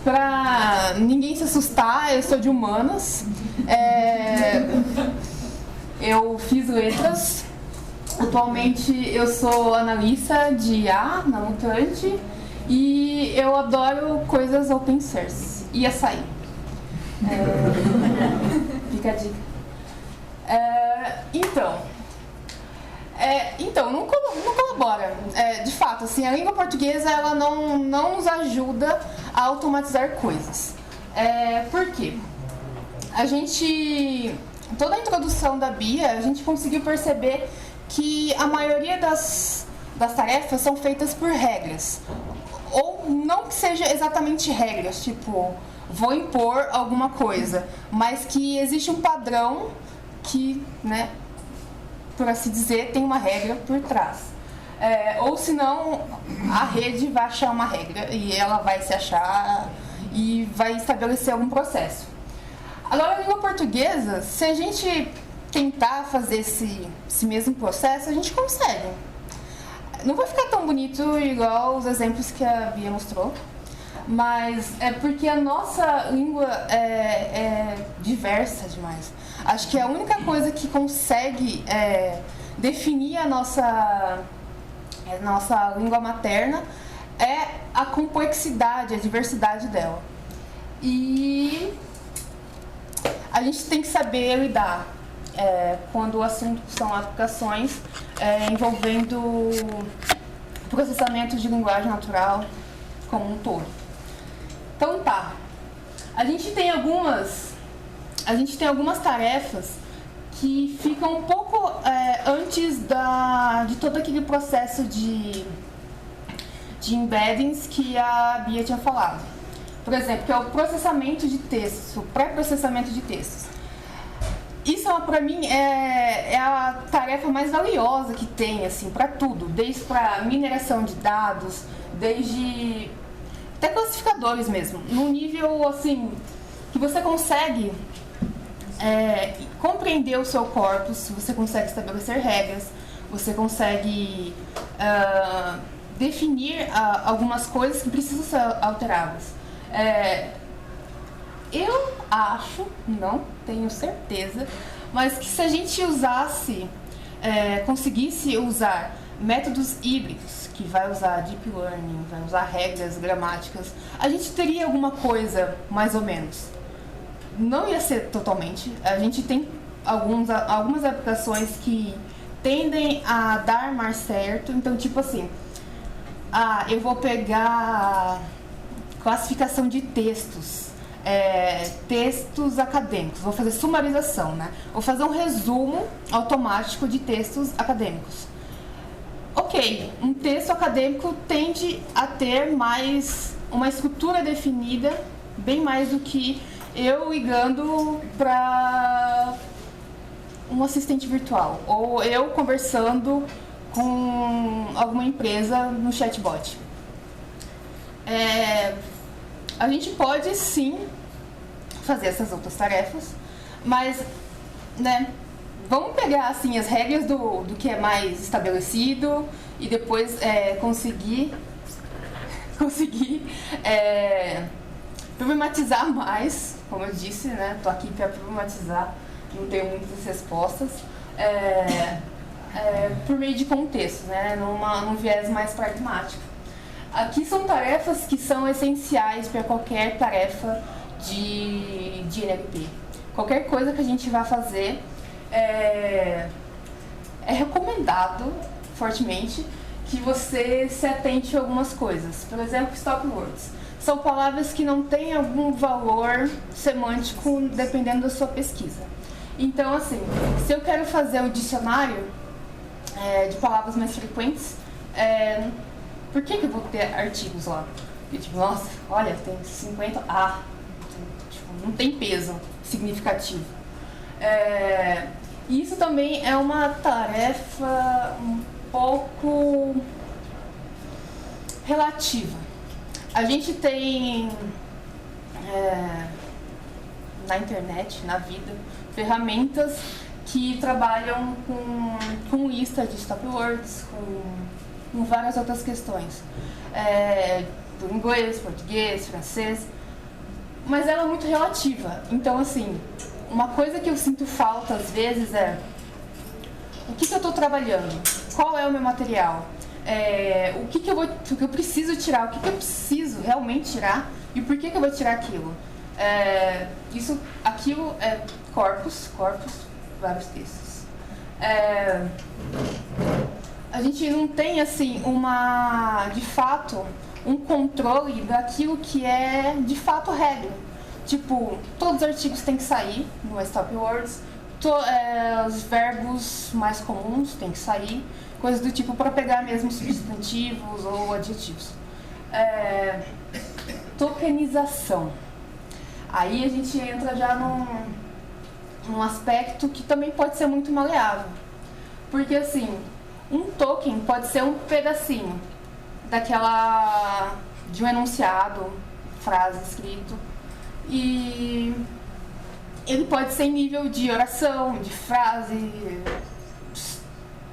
Pra ninguém se assustar, eu sou de humanas. Eu fiz letras. Atualmente eu sou analista de IA na Mutante e eu adoro coisas open source e açaí. Fica a dica. Então, não colabora. De fato, assim, a língua portuguesa ela não nos ajuda a automatizar coisas. Por quê? Toda a introdução da Bia, a gente conseguiu perceber que a maioria das tarefas são feitas por regras. Ou não que seja exatamente regras, tipo, vou impor alguma coisa, mas que existe um padrão que, né, por assim dizer, tem uma regra por trás. Ou senão, a rede vai achar uma regra e ela vai se achar e vai estabelecer algum processo. Agora, a língua portuguesa, se a gente tentar fazer esse mesmo processo, a gente consegue. Não vai ficar tão bonito igual os exemplos que a Bia mostrou, mas é porque a nossa língua é diversa demais. Acho que a única coisa que consegue definir a nossa língua materna é a complexidade, a diversidade dela. E a gente tem que saber lidar quando o assunto são aplicações envolvendo processamento de linguagem natural como um todo. Então tá, a gente tem algumas tarefas que ficam um pouco antes de todo aquele processo de embeddings que a Bia tinha falado. Por exemplo, que é o processamento de textos, o pré-processamento de textos. Isso, para mim, é a tarefa mais valiosa que tem, assim, para tudo. Desde para mineração de dados, desde até classificadores mesmo. Num nível, assim, que você consegue compreender o seu corpus, você consegue estabelecer regras, você consegue definir algumas coisas que precisam ser alteradas. Eu acho, não tenho certeza, mas que se a gente conseguisse usar métodos híbridos, que vai usar deep learning, vai usar regras gramáticas, a gente teria alguma coisa mais ou menos. Não ia ser totalmente. A gente tem algumas aplicações que tendem a dar mais certo. Então, tipo assim, eu vou pegar classificação de textos, textos acadêmicos, vou fazer sumarização, né? Vou fazer um resumo automático de textos acadêmicos. Ok, um texto acadêmico tende a ter mais uma estrutura definida, bem mais do que eu ligando para um assistente virtual, ou eu conversando com alguma empresa no chatbot. A gente pode sim fazer essas outras tarefas, mas, né, vamos pegar assim as regras do que é mais estabelecido e depois conseguir problematizar mais, como eu disse, né? Tô aqui para problematizar, não tenho muitas respostas, por meio de contexto, né? Num viés mais pragmático. Aqui são tarefas que são essenciais para qualquer tarefa de NLP. Qualquer coisa que a gente vai fazer é recomendado fortemente que você se atente a algumas coisas. Por exemplo, stop words. São palavras que não têm algum valor semântico dependendo da sua pesquisa. Então, assim, se eu quero fazer um dicionário de palavras mais frequentes, por que eu vou ter artigos lá? E, tipo, nossa, olha, tem 50... tipo, não tem peso significativo. Isso também é uma tarefa um pouco relativa. A gente tem na internet, na vida, ferramentas que trabalham com lista de stop words, com várias outras questões. Do inglês, português, francês. mas ela é muito relativa. Então, assim, uma coisa que eu sinto falta às vezes é o que eu estou trabalhando, qual é o meu material, o que eu preciso tirar, o que eu preciso realmente tirar e por que eu vou tirar aquilo. Aquilo é corpos, vários textos. A gente não tem, assim, de fato, um controle daquilo que é, de fato, regra. Tipo, todos os artigos têm que sair no Stop Words, os verbos mais comuns têm que sair, coisas do tipo para pegar mesmo substantivos ou adjetivos. Tokenização. Aí a gente entra já num aspecto que também pode ser muito maleável. Porque, assim, um token pode ser um pedacinho de um enunciado, frase escrito, e ele pode ser em nível de oração, de frase,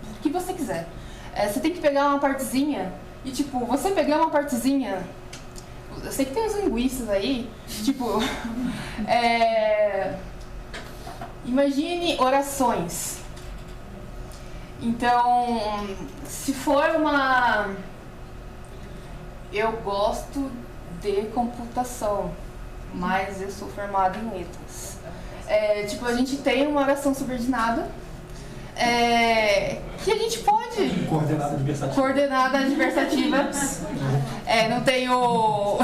o que você quiser. Você tem que pegar uma partezinha e, tipo, você pegar uma partezinha, eu sei que tem uns linguistas aí, tipo, imagine orações. Então, se for eu gosto de computação, mas eu sou formada em letras. Tipo, a gente tem uma oração subordinada que a gente pode... Coordenada adversativa. Não tenho...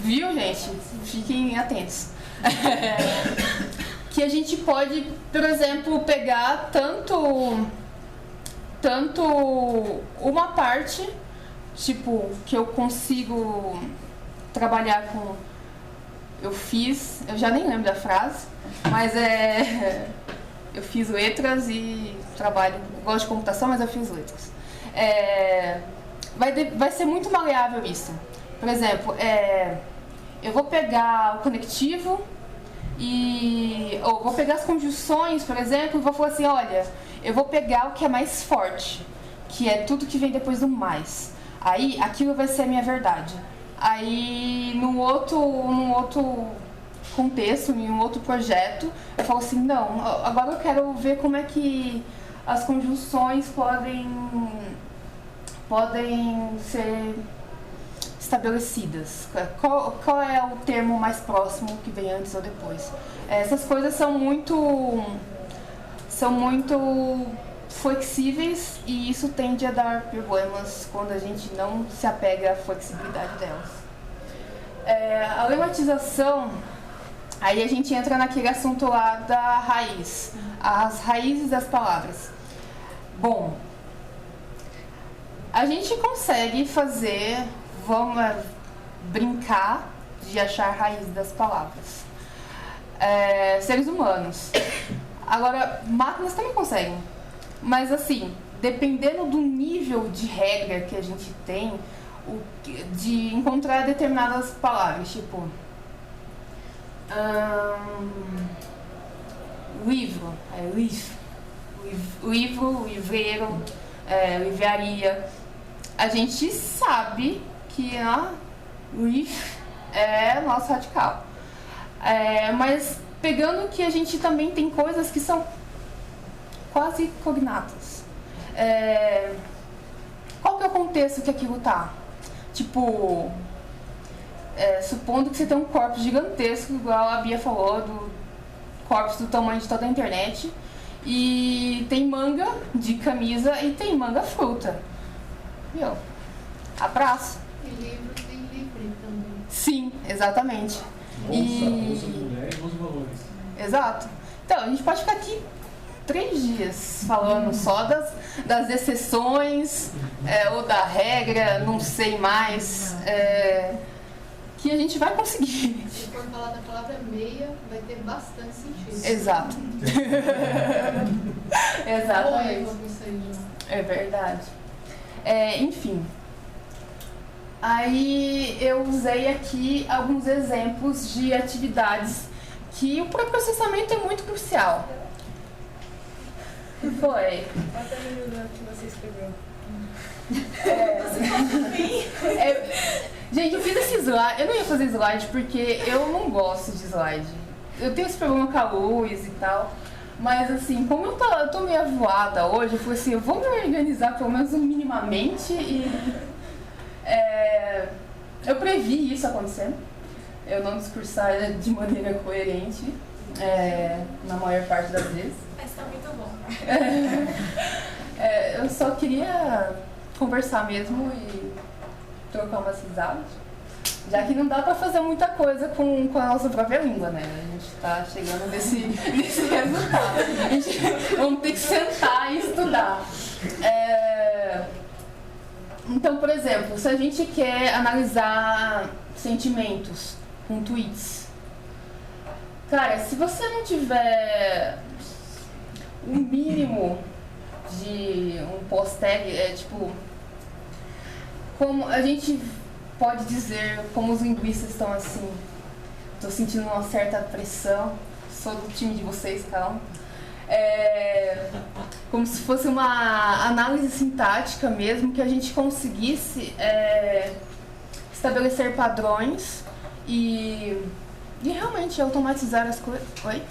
Viu, gente? Fiquem atentos. Que a gente pode, por exemplo, pegar tanto uma parte, tipo, que eu consigo trabalhar com... Eu já nem lembro da frase, mas eu fiz letras e gosto de computação, mas eu fiz letras. Vai ser muito maleável isso. Por exemplo, eu vou pegar o conectivo ou vou pegar as conjunções, por exemplo, e vou falar assim, olha, eu vou pegar o que é mais forte, que é tudo que vem depois do mais. Aí, aquilo vai ser a minha verdade. Aí, num outro contexto, em um outro projeto, eu falo assim, não, agora eu quero ver como é que as conjunções podem ser estabelecidas. Qual é o termo mais próximo que vem antes ou depois? Essas coisas são muito flexíveis e isso tende a dar problemas quando a gente não se apega à flexibilidade delas. A lematização, aí a gente entra naquele assunto lá da raiz, as raízes das palavras. Bom, a gente consegue brincar de achar raiz das palavras. Seres humanos. Agora, máquinas também conseguem. Mas assim, dependendo do nível de regra que a gente tem, de encontrar determinadas palavras, tipo livro, livro, livreiro, livraria. A gente sabe que livro é nosso radical. Mas pegando que a gente também tem coisas que são quase cognatas. Qual que é o contexto que aquilo tá? Tipo, supondo que você tem um corpus gigantesco, igual a Bia falou, do corpus do tamanho de toda a internet, e tem manga de camisa e tem manga fruta. Viu? Abraço. E livro tem livre também. Sim, exatamente. Bolsa de mulher e os valores. Exato. Então, a gente pode ficar aqui 3 dias falando só das exceções ou da regra, não sei mais, que a gente vai conseguir. Se for falar da palavra meia, vai ter bastante sentido. Exato. Exatamente. É verdade. Enfim. Aí eu usei aqui alguns exemplos de atividades que o pré-processamento é muito crucial. Que foi? Até no que você escreveu. Gente, eu fiz esse slide. Eu não ia fazer slide porque eu não gosto de slide. Eu tenho esse problema com a luz e tal. Mas assim, como eu tô meio avoada hoje, eu falei assim, eu vou me organizar pelo menos minimamente e eu previ isso acontecendo. Eu não discursar de maneira coerente na maior parte das vezes. Mas tá muito bom. Eu só queria conversar mesmo e trocar umas risadas. Já que não dá pra fazer muita coisa com a nossa própria língua, né? A gente tá chegando nesse resultado. A gente vamos ter que sentar e estudar. Então, por exemplo, se a gente quer analisar sentimentos com tweets, cara, se você não tiver o mínimo de um post-tag, como a gente pode dizer, como os linguistas estão assim, tô sentindo uma certa pressão, sou do time de vocês, calma. Como se fosse uma análise sintática mesmo, que a gente conseguisse estabelecer padrões e realmente automatizar as coisas. Oi?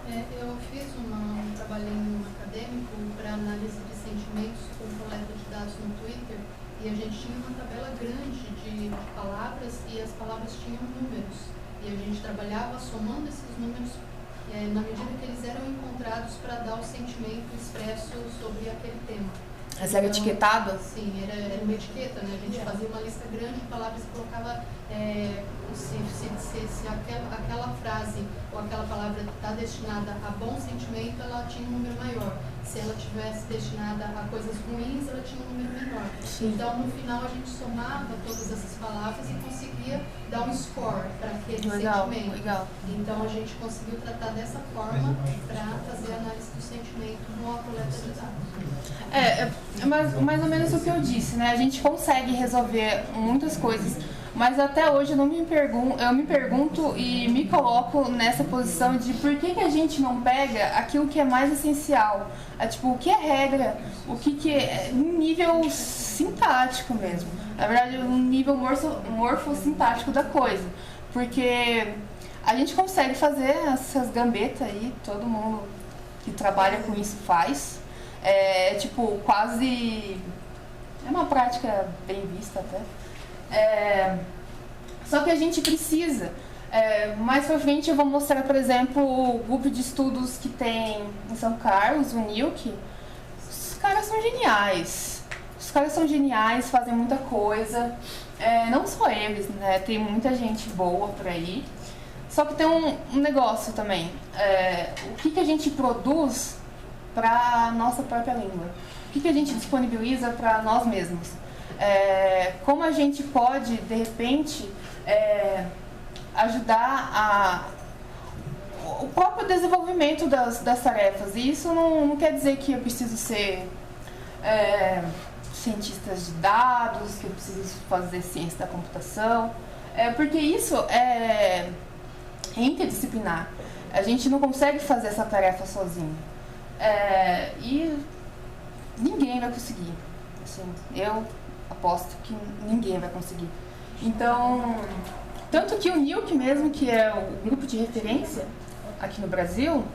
Eu fiz um trabalhinho acadêmico para análise de sentimentos com coleta de dados no Twitter e a gente tinha uma tabela grande de palavras e as palavras tinham números. E a gente trabalhava somando esses números na medida que eles eram encontrados para dar o sentimento expresso sobre aquele tema. Mas era etiquetado? Sim, era uma etiqueta, né? A gente fazia uma lista grande de palavras e colocava se aquela frase ou aquela palavra está destinada a bom sentimento, ela tinha um número maior. Se ela tivesse destinada a coisas ruins, ela tinha um número menor. Sim. Então, no final, a gente somava todas essas palavras e conseguia dar um score para aquele sentimento. Legal. Então, a gente conseguiu tratar dessa forma para fazer a análise do sentimento com a coleta de dados. Mais ou menos o que eu disse, né? A gente consegue resolver muitas coisas, mas até hoje eu me pergunto e me coloco nessa posição de por que a gente não pega aquilo que é mais essencial. O que é regra, o que é um nível sintático mesmo. Na verdade, um nível morfossintático da coisa. Porque a gente consegue fazer essas gambetas aí, todo mundo que trabalha com isso faz. Quase... É uma prática bem vista até. Só que a gente precisa. Mais pra frente eu vou mostrar, por exemplo, o grupo de estudos que tem em São Carlos, o NILC. Os caras são geniais. Fazem muita coisa. Não só eles, né? Tem muita gente boa por aí. Só que tem um negócio também. O que a gente produz para a nossa própria língua? O que a gente disponibiliza para nós mesmos? Como a gente pode, de repente, ajudar o próprio desenvolvimento das tarefas? E isso não quer dizer que eu preciso ser cientista de dados, que eu preciso fazer ciência da computação, porque isso é interdisciplinar. A gente não consegue fazer essa tarefa sozinho. E ninguém vai conseguir. Assim, eu aposto que ninguém vai conseguir. Então, tanto que o NILC mesmo, que é o grupo de referência aqui no Brasil,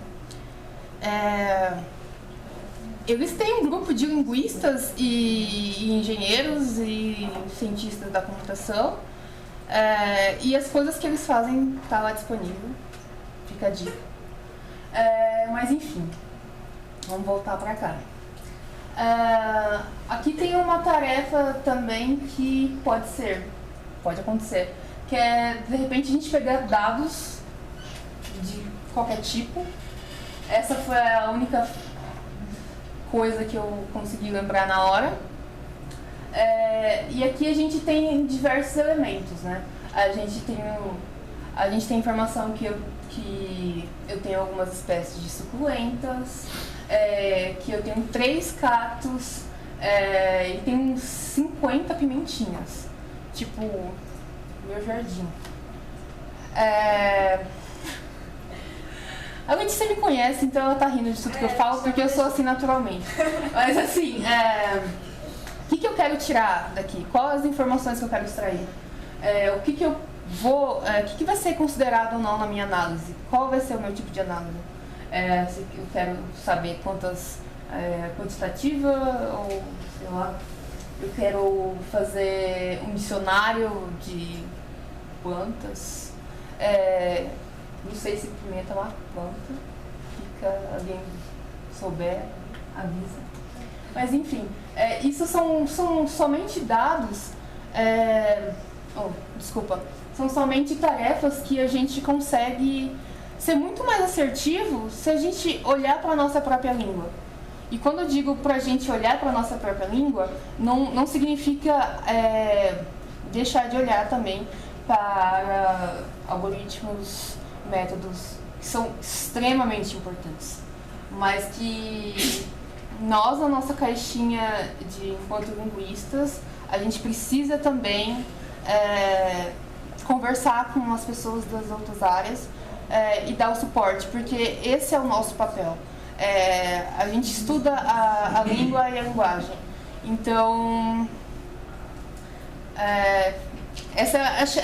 eles têm um grupo de linguistas e engenheiros e cientistas da computação, e as coisas que eles fazem tá lá disponível, fica a dica. Mas enfim, vamos voltar para cá. Aqui tem uma tarefa também que pode acontecer, que é, de repente, a gente pegar dados de qualquer tipo. Essa foi a única coisa que eu consegui lembrar na hora. E aqui a gente tem diversos elementos, né? A gente tem informação que eu tenho algumas espécies de suculentas, que eu tenho 3 cactos e tenho uns 50 pimentinhas, tipo meu jardim. A Letícia me conhece, então ela tá rindo de tudo que eu falo, porque eu sou assim naturalmente. Mas assim, o que eu quero tirar daqui? Quais as informações que eu quero extrair? o que eu vou, o que vai ser considerado ou não na minha análise? Qual vai ser o meu tipo de análise? Se eu quero saber quantas quantitativa ou sei lá, eu quero fazer um dicionário de plantas. Não sei se pimenta é uma planta. Alguém souber, avisa. Mas enfim, isso são somente dados. São somente tarefas que a gente consegue ser muito mais assertivo se a gente olhar para a nossa própria língua. E quando eu digo para a gente olhar para a nossa própria língua, não significa deixar de olhar também para algoritmos, métodos que são extremamente importantes, mas que nós, na nossa caixinha enquanto linguistas, a gente precisa também conversar com as pessoas das outras áreas e dar o suporte, porque esse é o nosso papel. A gente estuda a língua e a linguagem. Então,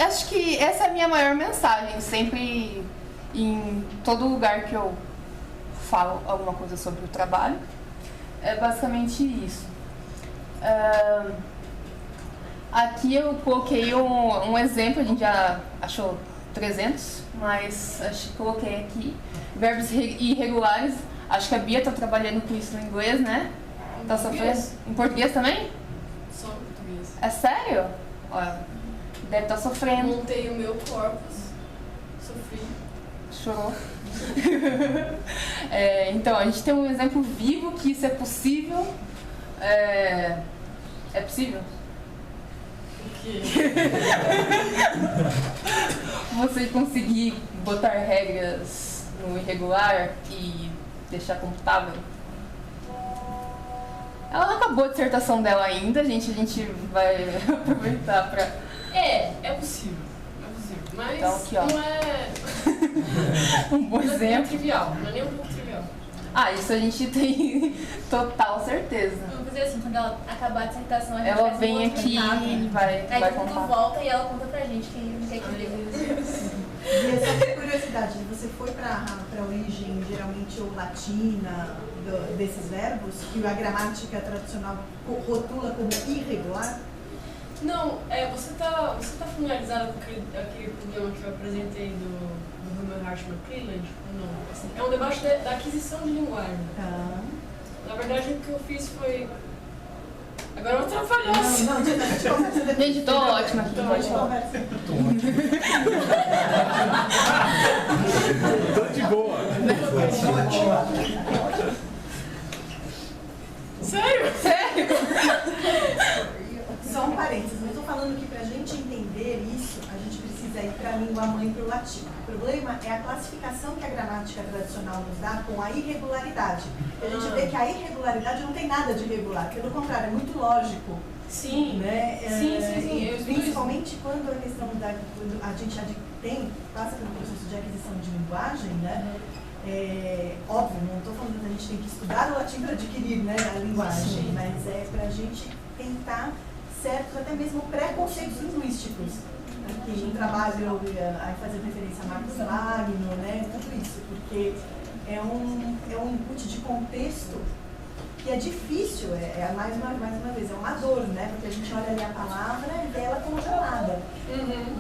acho que essa é a minha maior mensagem, sempre em todo lugar que eu falo alguma coisa sobre o trabalho. É basicamente isso. Aqui eu coloquei um exemplo, a gente já achou 300, mas acho que coloquei aqui verbos irregulares. Acho que a Bia está trabalhando com isso no inglês, né? Tá sofrendo? Em português também? Só em português. É sério? Olha, deve estar sofrendo. Montei o meu corpus, sofri. Chorou. Então, a gente tem um exemplo vivo que isso é possível. É possível? O quê? Você conseguir botar regras no irregular e deixar computável? Ela não acabou a dissertação dela ainda, gente. A gente vai aproveitar pra... É possível. Mas então, aqui, ó. Não é... um bom exemplo. Trivial, não é nem um pouco trivial. Isso a gente tem total certeza. Vamos fazer assim, quando ela acabar a dissertação, a gente ela faz vem um outro aqui recado. e vai Aí contar. tudo volta e ela conta pra gente quem quer que ver. E só por curiosidade, você foi para a origem geralmente ou latina desses verbos, que a gramática tradicional rotula como irregular? Não, você tá familiarizado com aquele problema que eu apresentei do Wilmer Hart McClelland? Não. Assim, é um debate da aquisição de linguagem. Na verdade, o que eu fiz foi... Agora eu vou atrapalhar. Não, a gente conversa depois. Gente, tô ótima aqui, pode falar. Tô de boa. Sério? Sério? Só um parênteses, eu estou falando que para a gente entender isso, a gente precisa ir para a língua mãe, para o latim. O problema é a classificação que a gramática tradicional nos dá com a irregularidade. A gente vê que a irregularidade não tem nada de irregular, pelo contrário, é muito lógico. Sim. Né? Sim. Principalmente quando a questão quando a gente passa pelo processo de aquisição de linguagem, né? Óbvio, não estou falando que a gente tem que estudar o latim para adquirir, né, a linguagem, mas é para a gente tentar certos, até mesmo preconceitos linguísticos. Aqui no trabalho, aí fazendo referência a Marcos Wagner, né, tudo isso, porque é um input de contexto que é difícil, mais uma vez, é uma dor, né, porque a gente olha ali a palavra e vê ela congelada.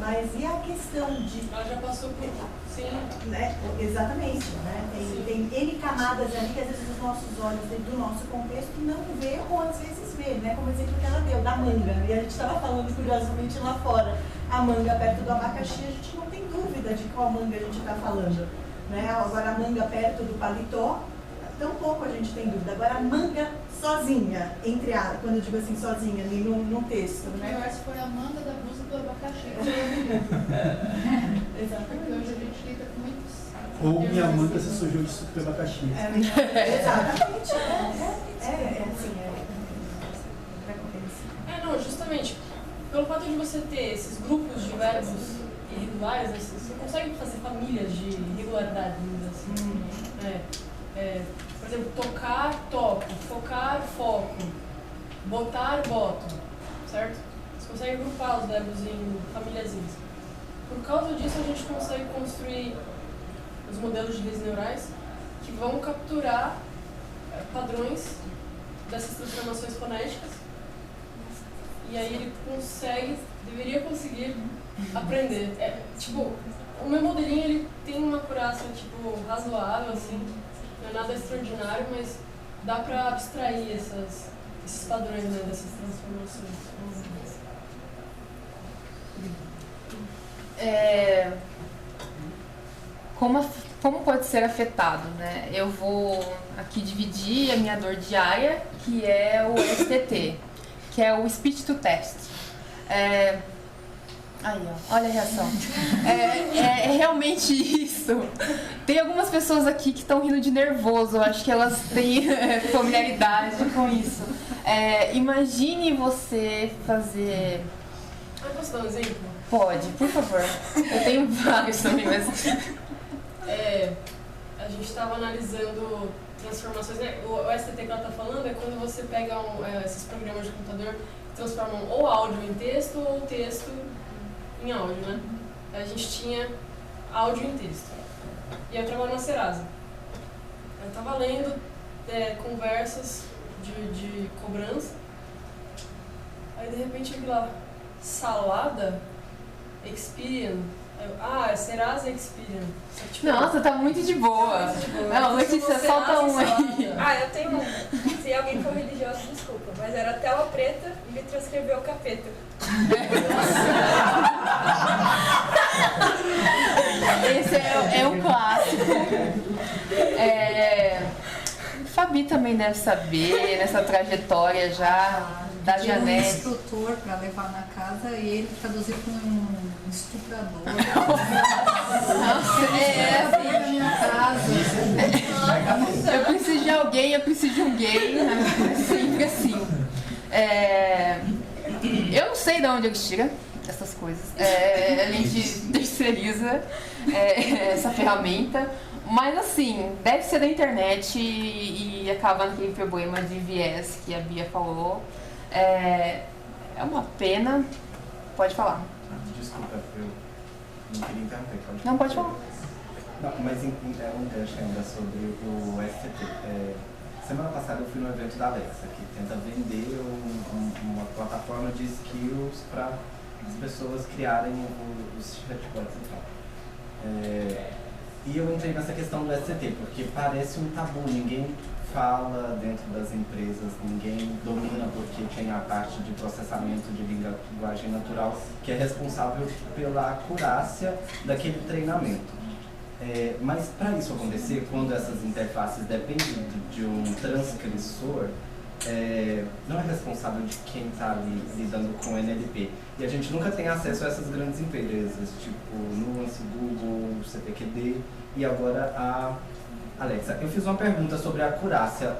Mas e a questão de... Ela já passou por... Sim. Né? Exatamente, né? Tem N camadas ali que às vezes os nossos olhos, dentro do nosso contexto, não vê ou às vezes vê, né? Como exemplo que ela deu, da manga. E a gente estava falando curiosamente lá fora, a manga perto do abacaxi, a gente não tem dúvida de qual manga a gente está falando. Né? Agora a manga perto do paletó, tampouco a gente tem dúvida. Agora a manga sozinha, quando eu digo assim sozinha, ali no texto. Né? Melhor se for a manga da blusa do abacaxi. Exatamente. Porque hoje a gente lida com muitos... Ou minha manga se sujou de suco de abacaxi. Exatamente. Não, justamente. Pelo fato de você ter esses grupos de verbos irregulares, você consegue fazer famílias de irregularidade, assim. Por exemplo, tocar, toco, focar, foco, botar, boto, certo? Você consegue agrupar os verbos em famíliazinhas. Por causa disso, a gente consegue construir os modelos de redes neurais que vão capturar padrões dessas transformações fonéticas. E aí ele deveria conseguir aprender. O meu modelinho ele tem uma acurácia razoável, assim, não é nada extraordinário, mas dá para abstrair esses padrões, né, dessas transformações. Como pode ser afetado, né? Eu vou aqui dividir a minha dor diária, que é o STT, que é o Speech to Text. Aí, ó, olha a reação. É realmente isso. Tem algumas pessoas aqui que estão rindo de nervoso, eu acho que elas têm familiaridade com isso. Imagine você fazer... Posso dar um exemplo? Pode, por favor. Eu tenho vários também, mas... A gente estava analisando transformações, né? O STT que ela está falando é quando você pega esses programas de computador que transformam ou áudio em texto ou texto em áudio, né? A gente tinha áudio em texto. E eu trabalho na Serasa. Eu estava lendo conversas de cobrança. Aí de repente eu vi lá, salada, Experian. É Serasa Experian. Nossa, tá muito de boa. Não, Letícia, solta um aí. Eu tenho um. Se alguém for religioso, desculpa. Mas era tela preta e me transcreveu o capeta. Esse é um clássico. Fabi também deve saber, nessa trajetória já da Janete. Um instrutor para levar na casa e ele traduziu para um estuprador. Nossa, assim, na minha casa. Eu preciso de alguém, eu preciso de um gay. Sempre assim. Eu não sei de onde eles tiram essas coisas. A gente terceiriza essa ferramenta. Mas assim, deve ser da internet e acaba naquele problema de viés que a Bia falou. É uma pena. Pode falar. Desculpa, eu não queria interromper. Não, pode falar. Não, mas é um gancho ainda sobre o STT. Semana passada eu fui no evento da Alexa, que tenta vender uma plataforma de skills para as pessoas criarem os chatbots e tal. E eu entrei nessa questão do STT, porque parece um tabu, ninguém fala dentro das empresas, ninguém domina porque tem a parte de processamento de linguagem natural que é responsável pela acurácia daquele treinamento. Mas para isso acontecer, quando essas interfaces dependem de um transcrissor, não é responsável de quem está ali lidando com NLP. E a gente nunca tem acesso a essas grandes empresas, tipo Nuance, Google, CPQD e agora a Alexa. Eu fiz uma pergunta sobre a acurácia.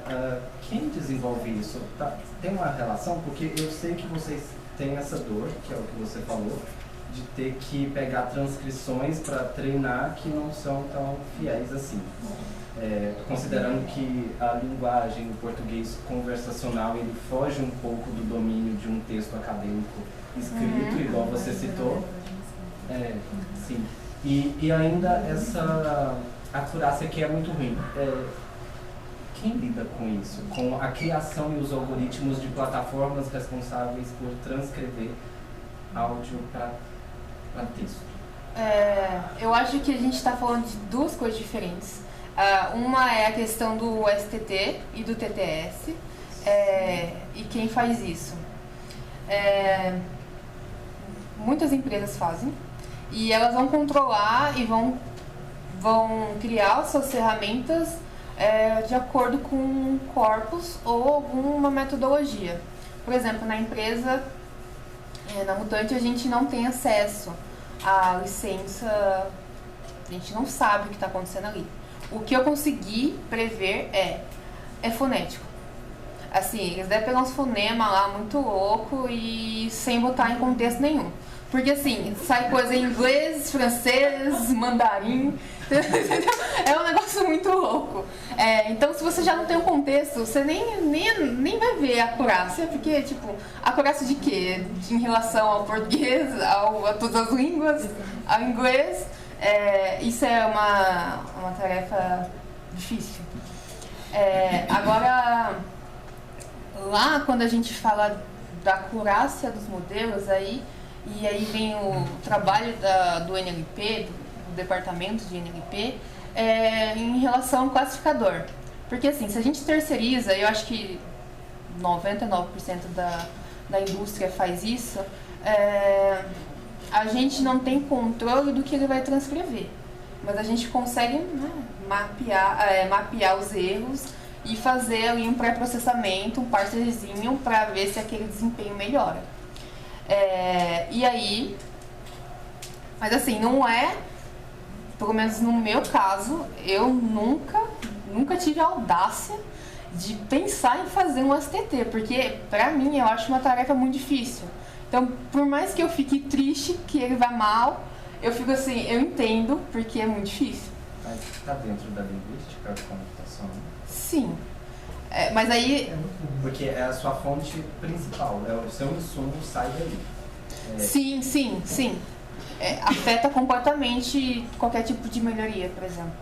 Quem desenvolve isso? Tem uma relação? Porque eu sei que vocês têm essa dor, que é o que você falou, de ter que pegar transcrições para treinar que não são tão fiéis assim. Considerando que a linguagem, o português conversacional, ele foge um pouco do domínio de um texto acadêmico escrito, igual você citou. Sim. E ainda essa acurácia que é muito ruim. Quem lida com isso? Com a criação e os algoritmos de plataformas responsáveis por transcrever áudio para texto? Eu acho que a gente está falando de duas coisas diferentes. Uma é a questão do STT e do TTS, e quem faz isso. Muitas empresas fazem, e elas vão controlar e vão criar as suas ferramentas de acordo com um corpus ou alguma metodologia. Por exemplo, na empresa, na Mutante, a gente não tem acesso à licença, a gente não sabe o que está acontecendo ali. O que eu consegui prever é fonético. Assim, eles devem pegar uns fonemas lá muito louco e sem botar em contexto nenhum. Porque assim, sai coisa em inglês, francês, mandarim. É um negócio muito louco. Então, se você já não tem um contexto, você nem vai ver a acurácia, porque, tipo, acurácia de quê? Em relação ao português, a todas as línguas, ao inglês. Isso é uma tarefa difícil. Agora, lá, quando a gente fala da acurácia dos modelos, e aí vem o trabalho do NLP, do departamento de NLP, em relação ao classificador. Porque assim, se a gente terceiriza, eu acho que 99% da indústria faz isso, a gente não tem controle do que ele vai transcrever. Mas a gente consegue, né, mapear os erros e fazer ali um pré-processamento, um parserzinho, para ver se aquele desempenho melhora. E aí, mas assim, não é, pelo menos no meu caso, eu nunca tive a audácia de pensar em fazer um STT, porque pra mim eu acho uma tarefa muito difícil. Então, por mais que eu fique triste que ele vá mal, eu fico assim, eu entendo, porque é muito difícil. Mas está dentro da linguística, a computação? Sim. Mas aí... Porque é a sua fonte principal, o seu insumo sai dali. Sim. Afeta completamente qualquer tipo de melhoria, por exemplo.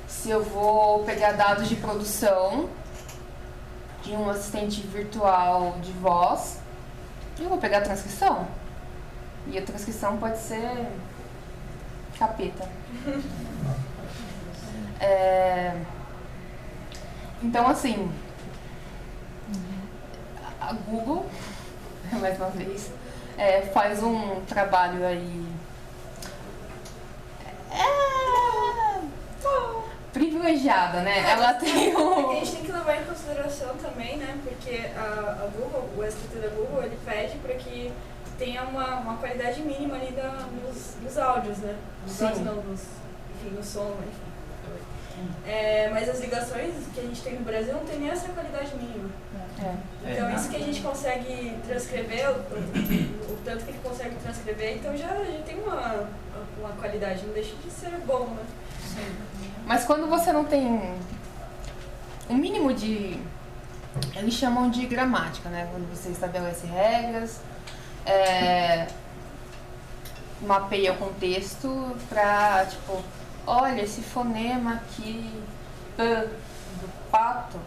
Se eu vou pegar dados de produção de um assistente virtual de voz, eu vou pegar a transcrição. E a transcrição pode ser capeta. Então, assim, a Google, mais uma vez, faz um trabalho aí privilegiada, né? Ela tem A gente tem que levar em consideração também, né? Porque a Google, o STT da Google, ele pede para que tenha uma qualidade mínima ali nos áudios, né? Nos áudios não, no som, enfim. Mas as ligações que a gente tem no Brasil não tem nem essa qualidade mínima. Então isso que a gente consegue transcrever, o tanto que ele consegue transcrever, então já tem uma qualidade, não deixa de ser bom, né? Sim. Mas quando você não tem um mínimo de... Eles chamam de gramática, né? Quando você estabelece regras, mapeia o contexto pra, tipo, olha, esse fonema aqui do pato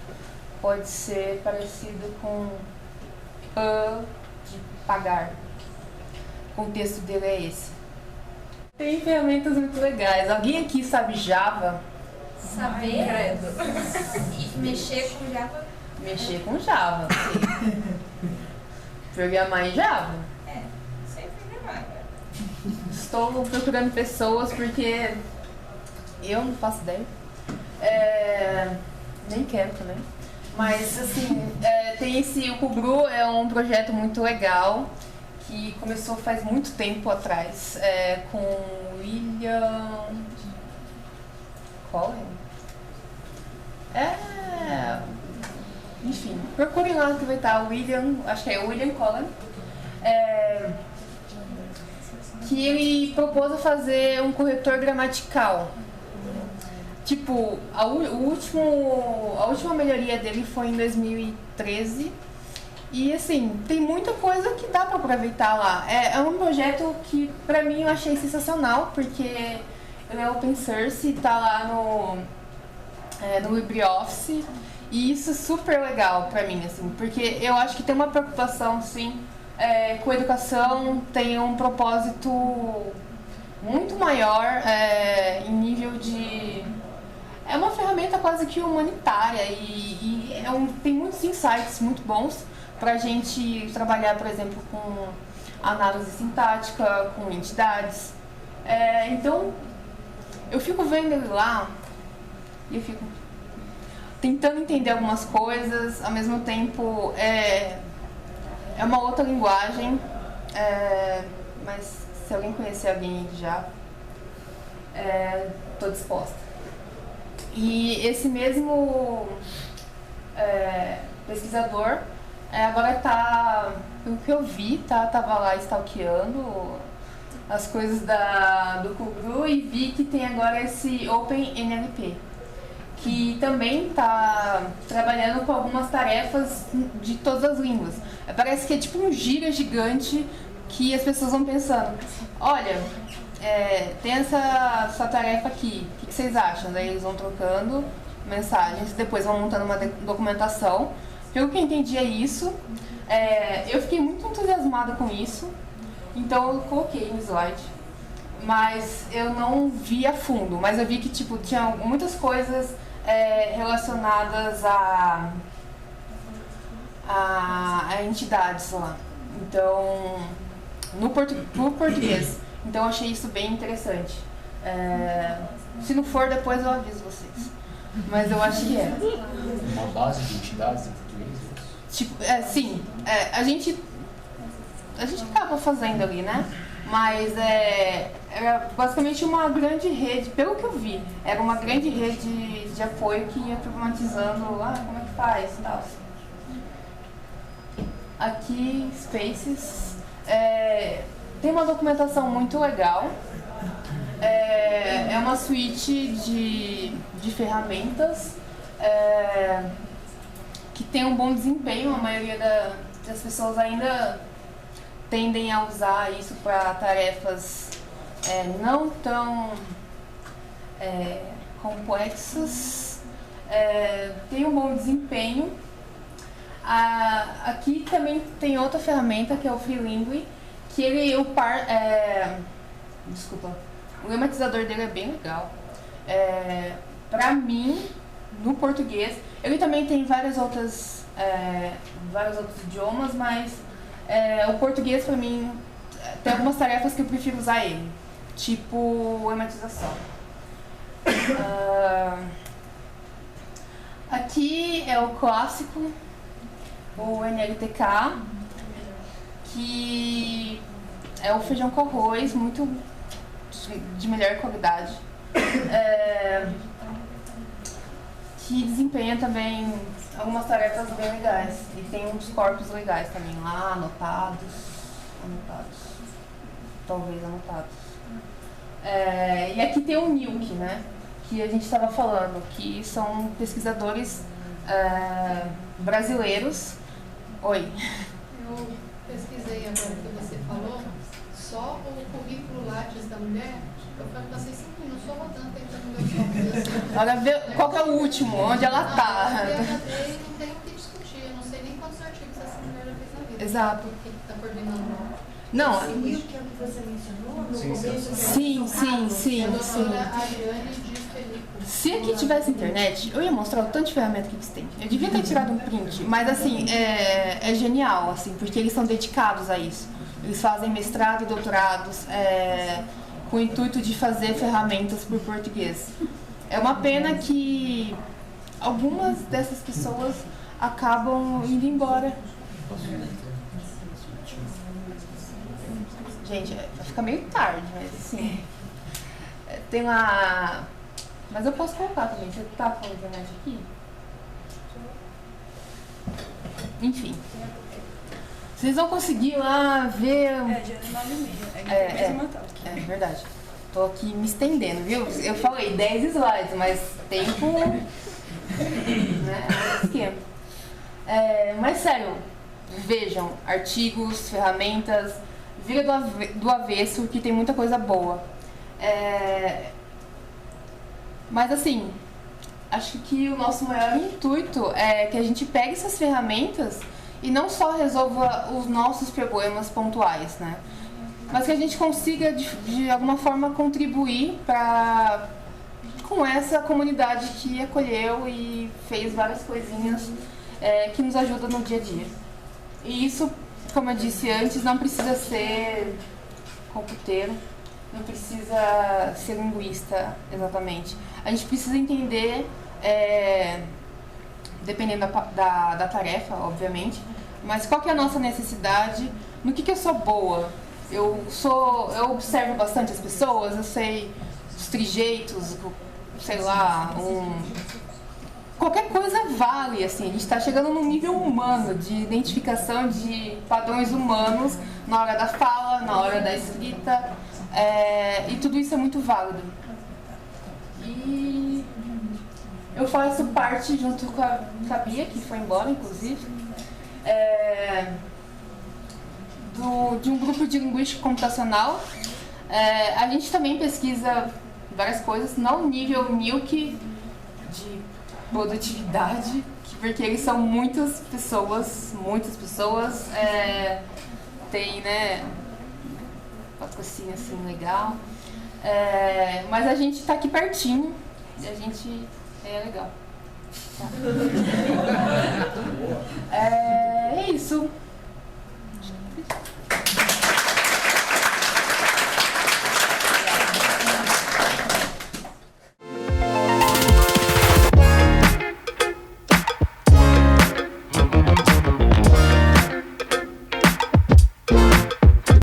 pode ser parecido com de pagar. O contexto dele é esse. Tem ferramentas muito legais. Alguém aqui sabe Java? Saber e mexer com Java? Mexer com Java, sim. Programar em Java? Sei programar. Estou procurando pessoas porque eu não faço ideia. Nem quero também. Mas, assim, tem o Cubru é um projeto muito legal que começou faz muito tempo atrás, com William Collin. Enfim, procurem lá que vai estar o William, acho que é o William Collin, que ele propôs a fazer um corretor gramatical. Tipo, a última melhoria dele foi em 2013. E assim, tem muita coisa que dá pra aproveitar lá. É um projeto que pra mim eu achei sensacional, porque ele é open source, tá lá no LibreOffice. E isso é super legal pra mim, assim, porque eu acho que tem uma preocupação, sim, com a educação, tem um propósito muito maior em nível de... É uma ferramenta quase que humanitária e tem muitos insights muito bons pra gente trabalhar, por exemplo, com análise sintática, com entidades. Então, eu fico vendo ele lá e eu fico tentando entender algumas coisas, ao mesmo tempo é uma outra linguagem, mas se alguém conhecer alguém já, estou disposta. E esse mesmo pesquisador agora está pelo que eu vi, tá? Tava lá stalkeando as coisas do Cubru e vi que tem agora esse OpenNLP, que também tá trabalhando com algumas tarefas de todas as línguas. Parece que é tipo um gira gigante que as pessoas vão pensando, olha, tem essa tarefa aqui, o que vocês acham? Daí eles vão trocando mensagens, depois vão montando uma documentação. Pelo que eu entendi é isso. Eu fiquei muito entusiasmada com isso, então eu coloquei no slide, mas eu não vi a fundo, mas eu vi que tipo, tinha muitas coisas relacionadas a entidades lá, então no português, então eu achei isso bem interessante. Se não for, depois eu aviso vocês, mas eu acho que é uma base de entidades em português. Tipo, sim, a gente acaba fazendo ali, né? Mas era basicamente uma grande rede, pelo que eu vi, era uma grande rede de apoio que ia problematizando, como é que faz e tal. Aqui, Spaces, tem uma documentação muito legal, é uma suíte de ferramentas, que tem um bom desempenho. A maioria das pessoas ainda tendem a usar isso para tarefas não tão complexas. Tem um bom desempenho. Aqui também tem outra ferramenta que é o Freelingui, que o lematizador dele é bem legal. Para mim, no português, ele também tem vários outros idiomas, mas o português, para mim, tem algumas tarefas que eu prefiro usar ele, tipo lematização. Aqui é o clássico, o NLTK, que é o feijão com arroz, muito de melhor qualidade. Que desempenha também algumas tarefas bem legais. E tem uns corpos legais também lá, anotados. Talvez anotados. E aqui tem o NILC, né? Que a gente estava falando, que são pesquisadores brasileiros. Oi. Eu pesquisei agora que você falou, só o currículo Lattes da mulher. Eu passei 5 minutos só rodando, tentando ver os copos. Olha, ver qual que é o último, onde ela tá. Eu não tenho o que discutir, eu não sei nem quantos artigos essa mulher já fez na vida. Exato. O que está coordenando. Não. Esse NILC que é o que você mencionou no começo? Sim. Se aqui tivesse internet, eu ia mostrar o tanto de ferramenta que eles têm. Eu devia ter tirado um print, mas assim, é genial, assim, porque eles são dedicados a isso. Eles fazem mestrado e doutorados com o intuito de fazer ferramentas por português. É uma pena que algumas dessas pessoas acabam indo embora. Gente, vai ficar meio tarde, mas assim, tem lá... Mas eu posso colocar também, você tá com a internet aqui? Enfim. Vocês vão conseguir lá ver... dia 9h30. É verdade. Tô aqui me estendendo, viu? Eu falei 10 slides, mas tempo... né? Esquema. Mas sério, vejam artigos, ferramentas, vira do avesso, que tem muita coisa boa. Mas assim, acho que o nosso maior intuito é que a gente pegue essas ferramentas e não só resolva os nossos problemas pontuais, né? Mas que a gente consiga, de alguma forma, contribuir com essa comunidade que acolheu e fez várias coisinhas que nos ajudam no dia a dia. E isso, como eu disse antes, não precisa ser computeiro, não precisa ser linguista exatamente. A gente precisa entender, dependendo da tarefa, obviamente, mas qual que é a nossa necessidade, no que eu sou boa. Eu observo bastante as pessoas, eu sei os trejeitos, sei lá, qualquer coisa vale, assim, a gente está chegando num nível humano de identificação de padrões humanos na hora da fala, na hora da escrita, e tudo isso é muito válido. E eu faço parte, junto com a Bia, que foi embora, inclusive, de um grupo de linguística computacional. A gente também pesquisa várias coisas, não nível NILC de produtividade, porque eles são muitas pessoas, tem, né, patrocínio assim legal, mas a gente tá aqui pertinho e a gente é legal. Tá. É isso.